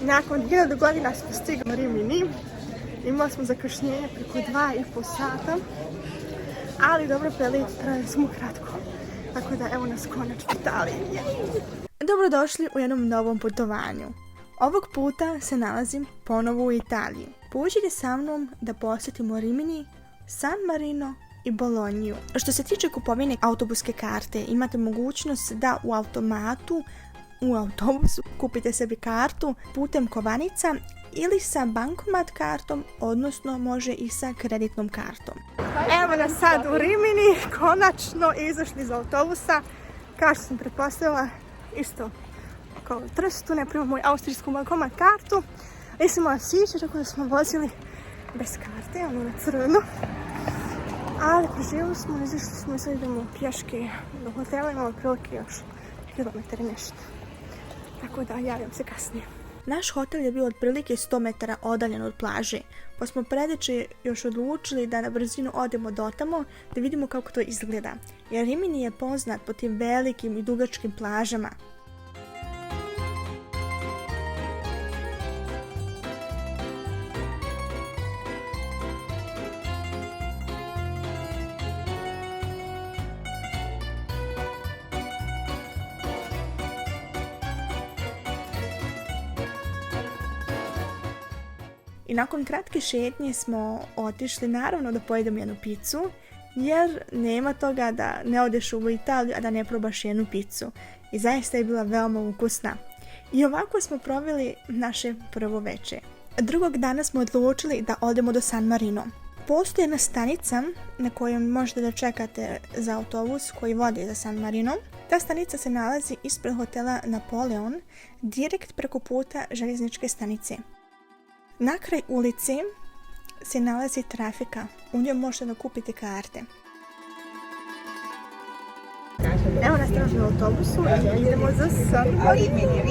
Nakon 1000 godina smo stigli u Rimini. Imali smo zakašnjenje preko 2,5 sata. Ali dobro, prelet traje samo kratko. Tako da evo nas konačno u Italiji. Dobrodošli u jednom novom putovanju. Ovog puta se nalazim ponovo u Italiji. Pođite sa mnom da posjetimo Rimini, San Marino i Bolonju. Što se tiče kupovine autobuske karte, imate mogućnost da u autobusu kupite sebi kartu putem kovanica ili sa bankomat kartom, odnosno može i sa kreditnom kartom. Evo nas sad u Rimini, konačno izašli iz autobusa. Kao što sam pretpostavila, isto kao u Trstu, ne primam moju austrijsku bankomat kartu. Nisam moja sići, tako da smo vozili bez karte, ono na crveno. Ali preživili smo, izašli smo i sad idemo pješke do hotela, imamo prilike još kilometar i nešto. Tako da javljam se kasnije. Naš hotel je bio otprilike 100 metara odaljen od plaže, pa smo predeče još odlučili da na brzinu odemo dotamo da vidimo kako to izgleda, jer Rimini je poznat po tim velikim i dugačkim plažama. I nakon kratke šetnje smo otišli naravno da pojedemo jednu picu, jer nema toga da ne odeš u Italiju, a da ne probaš jednu picu. I zaista je bila veoma ukusna. I ovako smo proveli naše prvo veče. Drugog dana smo odlučili da odemo do San Marino. Postoji jedna stanica na kojoj možete da čekate za autobus koji vodi za San Marino. Ta stanica se nalazi ispred hotela Napoleon, direkt preko puta željezničke stanice. Na kraj ulici se nalazi trafika, u njoj možete da kupite karte. Evo nas traži na autobusu i idemo za San Marino.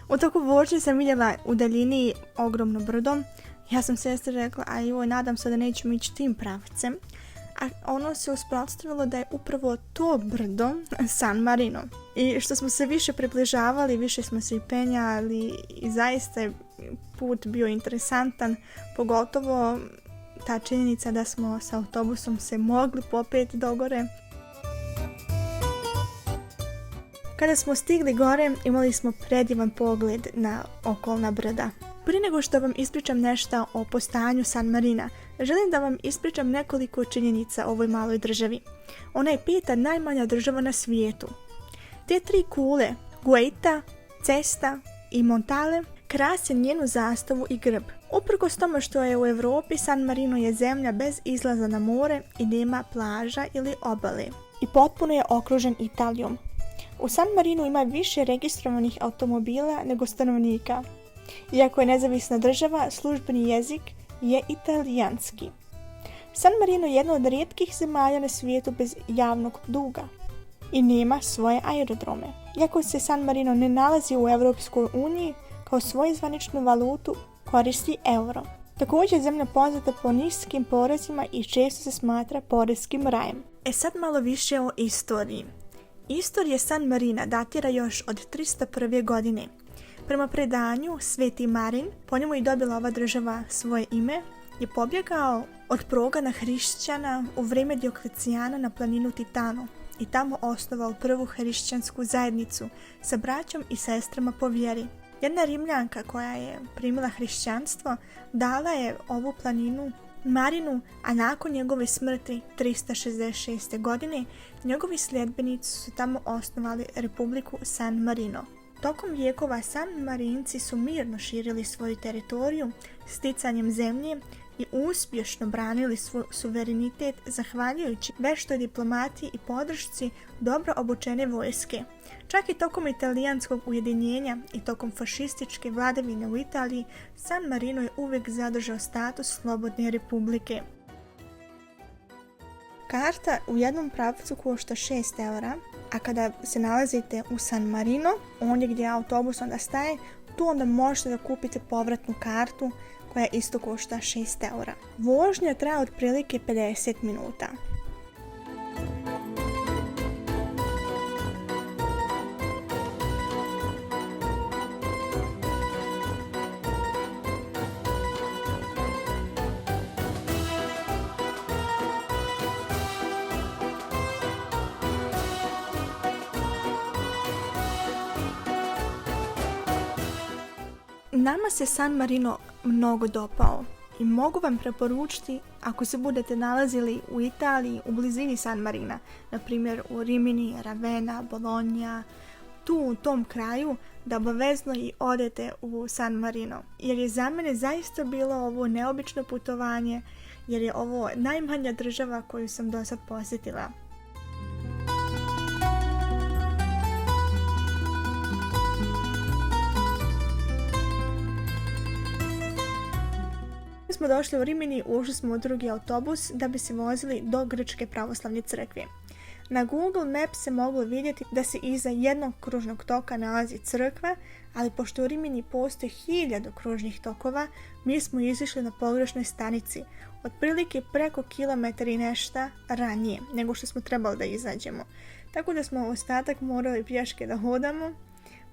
U toku vožnje sam vidjela u daljini ogromno brdo. Ja sam sestri rekla, a joj, nadam se da nećemo ići tim pravcem. A ono se uspostavilo da je upravo to brdo San Marino. I što smo se više približavali, više smo se i penjali i zaista je put bio interesantan. Pogotovo ta činjenica da smo sa autobusom se mogli popeti do gore. Kada smo stigli gore, imali smo predivan pogled na okolna brda. Prije nego što vam ispričam nešto o postojanju San Marina, želim da vam ispričam nekoliko činjenica o ovoj maloj državi. Ona je 5. najmanja država na svijetu. Te 3 kule, Guaita, Cesta i Montale, krase njenu zastavu i grb. Uprkos tome što je u Europi, San Marino je zemlja bez izlaza na more i nema plaža ili obale. I potpuno je okružen Italijom. U San Marinu ima više registrovanih automobila nego stanovnika. Iako je nezavisna država, službeni jezik je italijanski. San Marino je jedna od rijetkih zemalja na svijetu bez javnog duga i nema svoje aerodrome. Iako se San Marino ne nalazi u Europskoj uniji, kao svoju zvaničnu valutu koristi euro. Također je zemlja poznata po niskim porezima i često se smatra porezkim rajem. Sad malo više o istoriji. Istorija San Marina datira još od 301. godine. Prema predanju, Sveti Marin, po njemu je dobila ova država svoje ime, je pobjegao od progona hrišćana u vrijeme Dioklecijana na planinu Titanu i tamo osnovao prvu hrišćansku zajednicu sa braćom i sestrama po vjeri. Jedna Rimljanka koja je primila hrišćanstvo dala je ovu planinu Marinu, a nakon njegove smrti 366. godine njegovi sljedbenici su tamo osnovali Republiku San Marino. Tokom vijekova San Marinci su mirno širili svoju teritoriju sticanjem zemlje i uspješno branili svoj suverenitet zahvaljujući veštoj diplomatiji i podršci dobro obučene vojske. Čak i tokom italijanskog ujedinjenja i tokom fašističke vladavine u Italiji, San Marino je uvijek zadržao status slobodne republike. Karta u jednom pravcu košta 6 eura, a kada se nalazite u San Marino, ondje gdje autobus onda staje, tu onda možete da kupite povratnu kartu koja isto košta 6 eura. Vožnja traje otprilike 50 minuta. Nama se San Marino mnogo dopao i mogu vam preporučiti ako se budete nalazili u Italiji u blizini San Marina, na primjer u Rimini, Ravenna, Bologna, tu u tom kraju, da obavezno i odete u San Marino. Jer je za mene zaista bilo ovo neobično putovanje, jer je ovo najmanja država koju sam do sad posjetila. Smo došli u Rimini, ušli smo u drugi autobus da bi se vozili do Grčke pravoslavne crkve. Na Google Maps se moglo vidjeti da se iza jednog kružnog toka nalazi crkva, ali pošto u Rimini postoji 1000 kružnih tokova, mi smo izišli na pogrešnoj stanici, otprilike preko kilometar i nešto ranije nego što smo trebali da izađemo. Tako da smo ostatak morali pješke da hodamo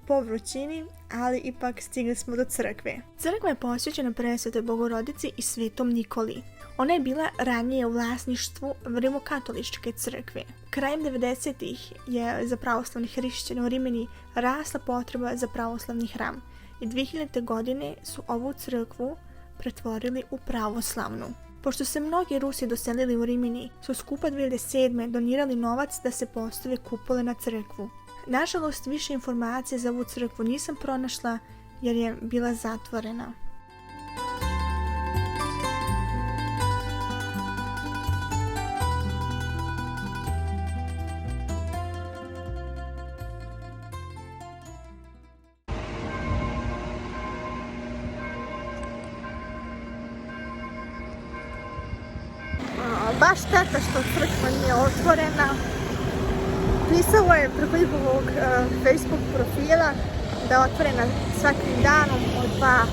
po vrućini, ali ipak stigli smo do crkve. Crkva je posvećena Presvetoj Bogorodici i Svetom Nikoli. Ona je bila ranije u vlasništvu Rimokatoličke crkve. Krajem 90-ih je za pravoslavni hrišćane u Rimini rasla potreba za pravoslavni hram i 2000. godine su ovu crkvu pretvorili u pravoslavnu. Pošto se mnogi Rusi doselili u Rimini, su skupa 2007. donirali novac da se postave kupole na crkvu. Nažalost, više informacije za ovu crkvu nisam pronašla jer je bila zatvorena. Baš šteta što crkva nije otvorena. Pisalo je preko njihovog Facebook profila da je otvorena svakim danom od 2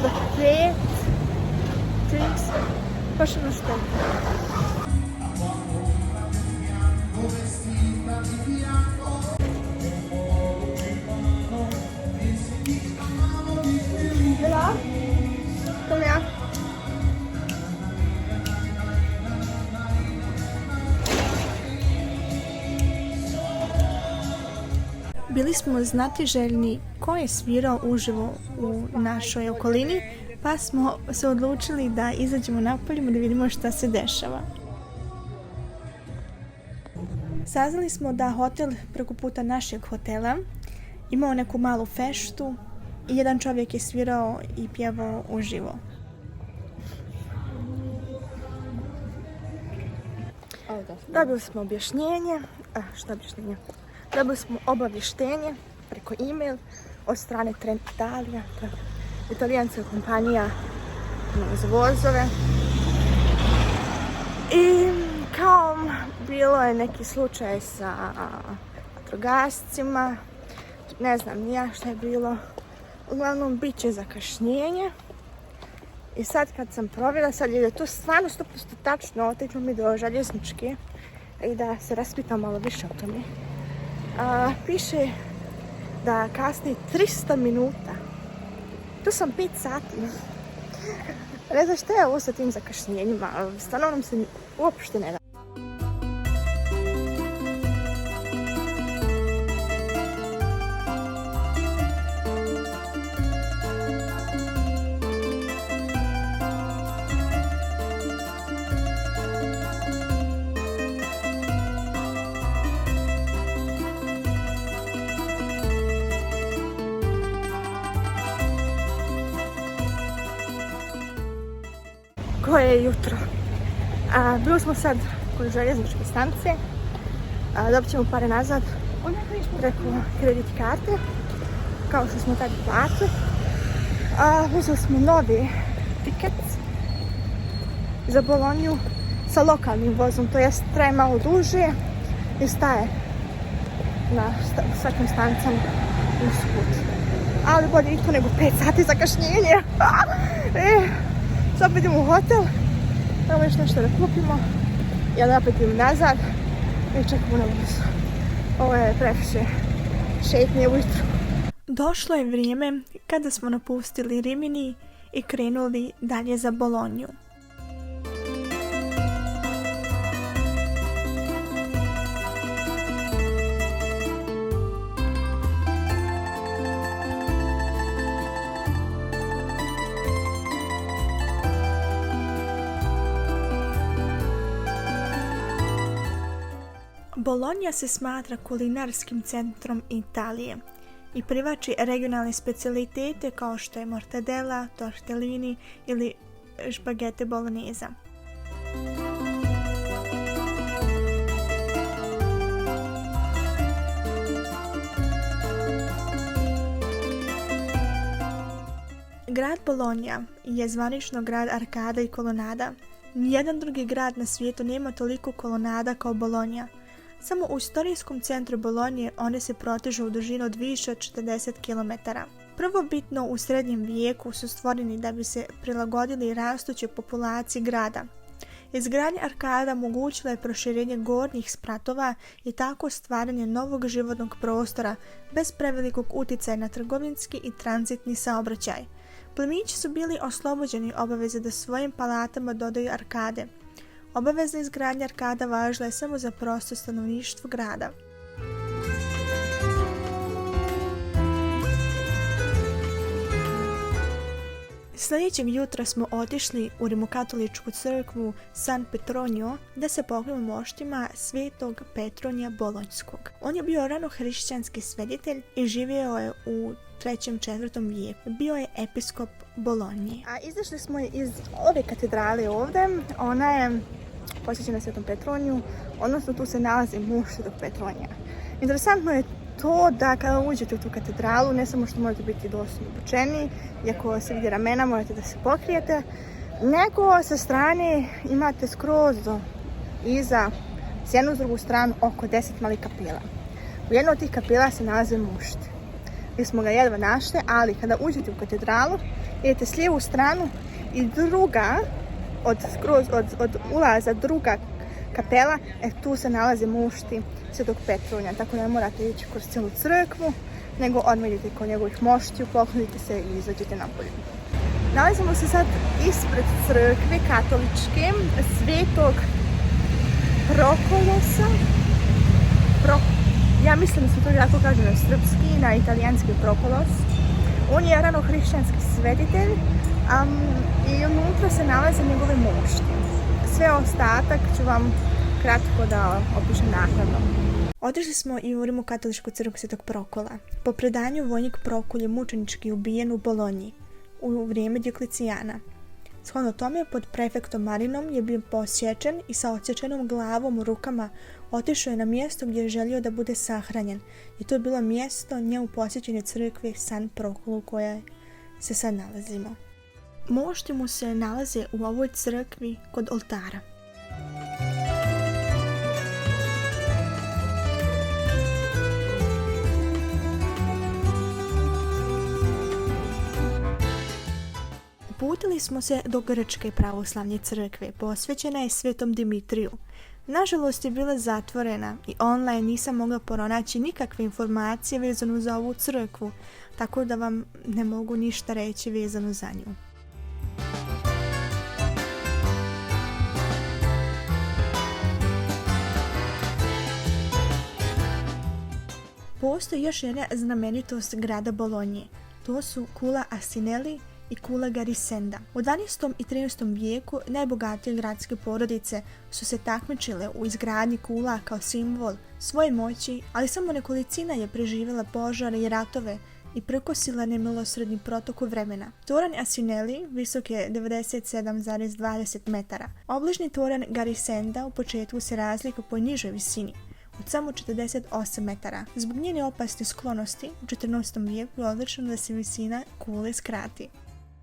do 5. Čini se, baš ono što je. Hela? Kom ja? Bili smo znatiželjni ko je svirao uživo u našoj okolini, pa smo se odlučili da izađemo napolje da vidimo šta se dešava. Saznali smo da hotel preko puta našeg hotela imao neku malu feštu i jedan čovjek je svirao i pjevao uživo. Dobili smo objašnjenje, Dobili smo obavještenje preko e-mail od strane Trenitalia, to je italijanska kompanija za vozove. I kao bilo je neki slučaj sa vatrogascima, ne znam ni ja šta je bilo. Uglavnom, bit će zakašnjenje. I sad kad sam provjerila, sad je to stvarno 100% tačno, otišli mi do željezničke i da se raspitam malo više o tome. Piše da kasni 300 minuta. Tu sam 5 sati. Ne znam šta je ovo sa tim zakašnjenjima, stvarno nam se uopšte ne da. Koje je jutro. Bili smo sad kod željezničke stanice. Dobit ćemo pare nazad preko kredit karte, kao što smo tada platili. Uzeli smo novi tiket za Bolonju sa lokalnim vozom, to jest traje malo duže i staje na svakim stanicama usput. Ali bolje i to nego 5 sati zakašnjenja. Sad idemo u hotel, tamo još nešto da kupimo i onda opet idemo nazad i čekamo na vozu. Ovo je previše šetnje ujutru. Došlo je vrijeme kada smo napustili Rimini i krenuli dalje za Bolonju. Bolonja se smatra kulinarskim centrom Italije i privlači regionalne specijalitete kao što je mortadela, tortellini ili špagete bolognese. Grad Bologna je zvanično grad arkada i kolonada. Nijedan drugi grad na svijetu nema toliko kolonada kao Bologna. Samo u istorijskom centru Bolonje one se protežu u dužinu od više od 40 km. Prvobitno u srednjem vijeku su stvoreni da bi se prilagodili rastućoj populaciji grada. Izgradnja arkada omogućila je proširenje gornjih spratova i tako stvaranje novog životnog prostora bez prevelikog utjecaja na trgovinski i tranzitni saobraćaj. Plemići su bili oslobođeni obaveze da svojim palatama dodaju arkade. Obavezna izgradnja arkada važila je samo za prosto stanovništvo grada. Sljedećeg jutra smo otišli u rimokatoličku crkvu San Petronio da se poklonimo moštima svetog Petronija Bolonjskog. On je bio rano hrišćanski sveditelj i živio je u 3. 4. vijeku. Bio je episkop Bolonje. A izašli smo iz ove katedrale ovdje. Ona je posjećena Svetom Petroniju, odnosno tu se nalazi muž Svetog Petronija. Interesantno je to da kada uđete u tu katedralu, ne samo što morate biti dosta obučeni, iako se vidi ramena morate da se pokrijete, nego sa strane imate skroz iza, s jednu s drugu stranu, oko 10 malih kapela. U jednoj od tih kapela se nalazi mušt. Mi smo ga jedva našli, ali kada uđete u katedralu, idete s lijevu stranu i druga, od ulaza druga kapela, tu se nalaze mušti Svetog Petronija, tako da ne morate ići kroz cijelu crkvu, nego odmah idete kod njegovih moštiju, poklonite se i izađete napolje. Nalazimo se sad ispred crkve katoličke Svetog Prokolosa. Ja mislim da se to jako kaže na srpski, na italijanski Prokolos. On je rano hrišćanski sveditelj i unutra se nalaze njegove mošti. Sve ostatak ću vam kratko da opišem naknadno. Otišli smo i u rimokatoličku crkvu Svetog Prokola. Po predanju vojnik Prokul je mučenički ubijen u Bolonji u vrijeme Dioklecijana. Shodno tome, pod prefektom Marinom je bio posječen i sa odsječenom glavom u rukama otišao je na mjesto gdje je želio da bude sahranjen. I to je bilo mjesto njemu posjećene crkve San Prokulu koja se sad nalazimo. Mošti mu se nalaze u ovoj crkvi kod oltara. Uputili smo se do Grčke pravoslavne crkve, posvećena je Svetom Dimitriju. Nažalost je bila zatvorena i online nisam mogla pronaći nikakve informacije vezano za ovu crkvu, tako da vam ne mogu ništa reći vezano za nju. Postoji još jedna znamenitost grada Bolonje. To su kula Asinelli i kula Garisenda. U 12. i 13. vijeku najbogatije gradske porodice su se takmičile u izgradnji kula kao simbol svoje moći, ali samo nekolicina je preživjela požare i ratove i prkosila nemilosredni protoku vremena. Toranj Asinelli visok je 97,20 metara. Obližnji toranj Garisenda u početku se razlikuje po nižoj visini, od samo 48 metara. Zbog njene opasne sklonosti u 14. vijeku je odlično da se visina kule skrati.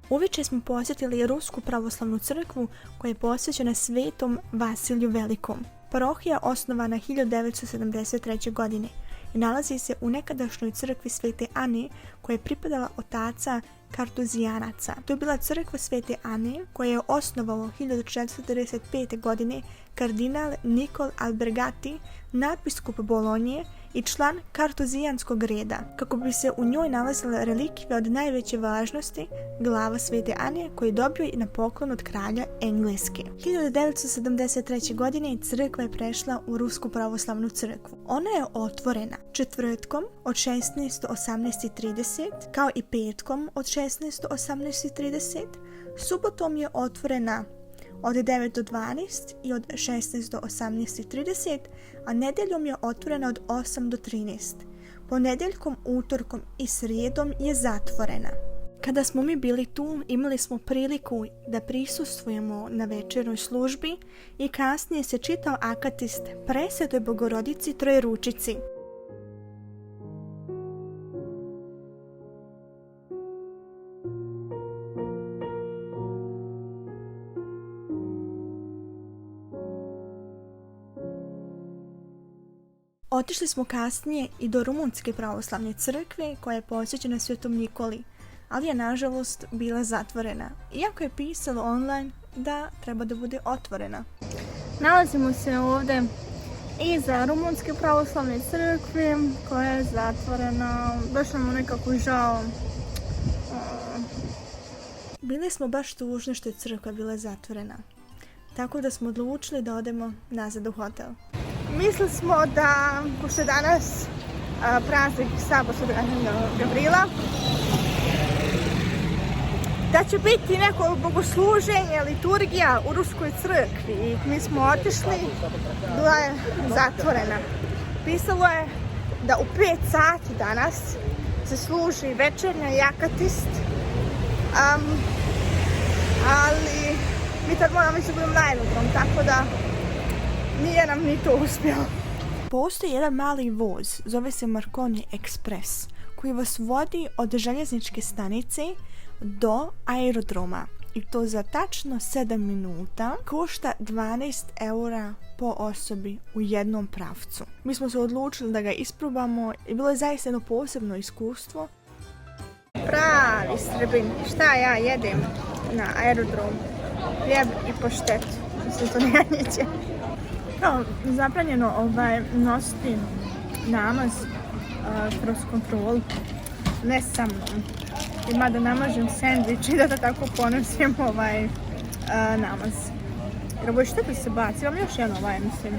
Uveče smo posjetili Rusku pravoslavnu crkvu koja je posvećena svetom Vasiliju Velikom. Parohija osnovana 1973. godine i nalazi se u nekadašnjoj crkvi Svete Ane koja je pripadala otaca Kartuzijanaca. To je bila crkva Svete Ane koja je osnovao 1445. godine kardinal Nikol Albergati, nadbiskup Bolonje i član Kartuzijanskog reda, kako bi se u njoj nalazile relikvije od najveće važnosti, glava Svete Ane koju je dobio i na poklon od kralja Engleske. 1973. godine crkva je prešla u Rusku pravoslavnu crkvu. Ona je otvorena četvrtkom od 16 do 18:30, kao i petkom od 16 do 18:30, subotom je otvorena od 9 do 12 i od 16 do 18:30, a nedeljom je otvorena od 8 do 13. Ponedjeljkom, utorkom i srijedom je zatvorena. Kada smo mi bili tu, imali smo priliku da prisustvujemo na večernoj službi i kasnije se čitao akatist Presvetoj Bogorodici Trojeručici. Otišli smo kasnije i do Rumunjske pravoslavne crkve koja je posvećena Svetom Nikoli, ali je nažalost bila zatvorena, iako je pisalo online da treba da bude otvorena. Nalazimo se ovdje iza Rumunjske pravoslavne crkve koja je zatvorena. Baš nam nekako žao. Bili smo baš tužni što je crkva bila zatvorena, tako da smo odlučili da odemo nazad u hotel. Mislili smo da, pošto je danas praznik Sabor Svetog Gavrila, da će biti neko bogosluženje, liturgija u Ruskoj crkvi. I mi smo otišli, bila je zatvorena. Pisalo je da u 5 sati danas se služi večernja i akatist, ali mi tad moramo ići da budemo na aerodrom, tako da nije nam ni to uspjelo. Postoji jedan mali voz, zove se Marconi Express, koji vas vodi od željezničke stanice do aerodroma. I to za tačno 7 minuta. Košta 12 eura po osobi u jednom pravcu. Mi smo se odlučili da ga isprobamo i bilo je zaista jedno posebno iskustvo. Pravi Srbin, šta ja jedem na aerodromu? Hljeb i paštetu. Mislim, to neće. Zabranjeno nositi namaz kroz kontrolu, ne sa mnom. Ima da namažem sendvič i da tako ponosim namaz. Jer ovo je šteta se baci, imam još jedno mislim.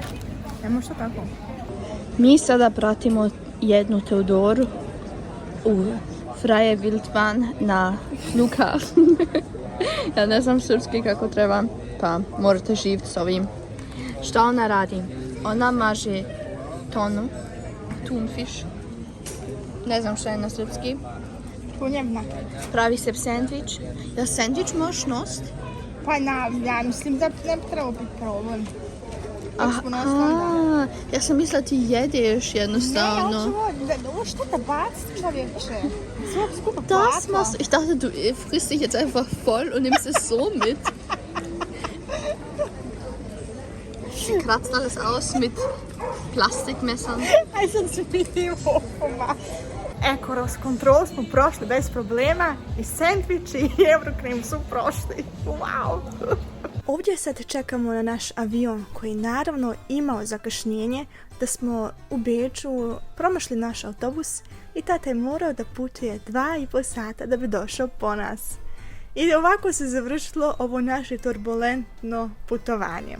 Ne može to tako. Mi sada pratimo jednu Teodoru u Freie Wildbahn na Flughafen. Ja ne znam srpski kako treba, pa morate živjeti s ovim. Šta ona radi? Ona maže tonu, thunfisch, ne znam šta je na srpski. Tunjevna. Pravi se sandvič. Jel sandvič možeš nositi? Pa ja mislim da ne bi trebao biti problem. Aha, ja sam mislila ti jedeš jednostavno. Ne, ovo što da bacit čovječe. Svo skupa Das machst du. Ich dachte, du frisst dich jetzt einfach voll und nimmst es so mit. Sie kratzt alles aus mit Plastikmessern. Aj sam se vidim ovo. Kroz kontrol smo prošli bez problema i sendviči i Eurokrem su prošli. Wow! Ovdje sad čekamo na naš avion koji naravno imao zakašnjenje, da smo u Beču promašli naš autobus i tata je morao da putuje 2,5 sata da bi došao po nas. I ovako se završilo ovo naše turbulentno putovanje.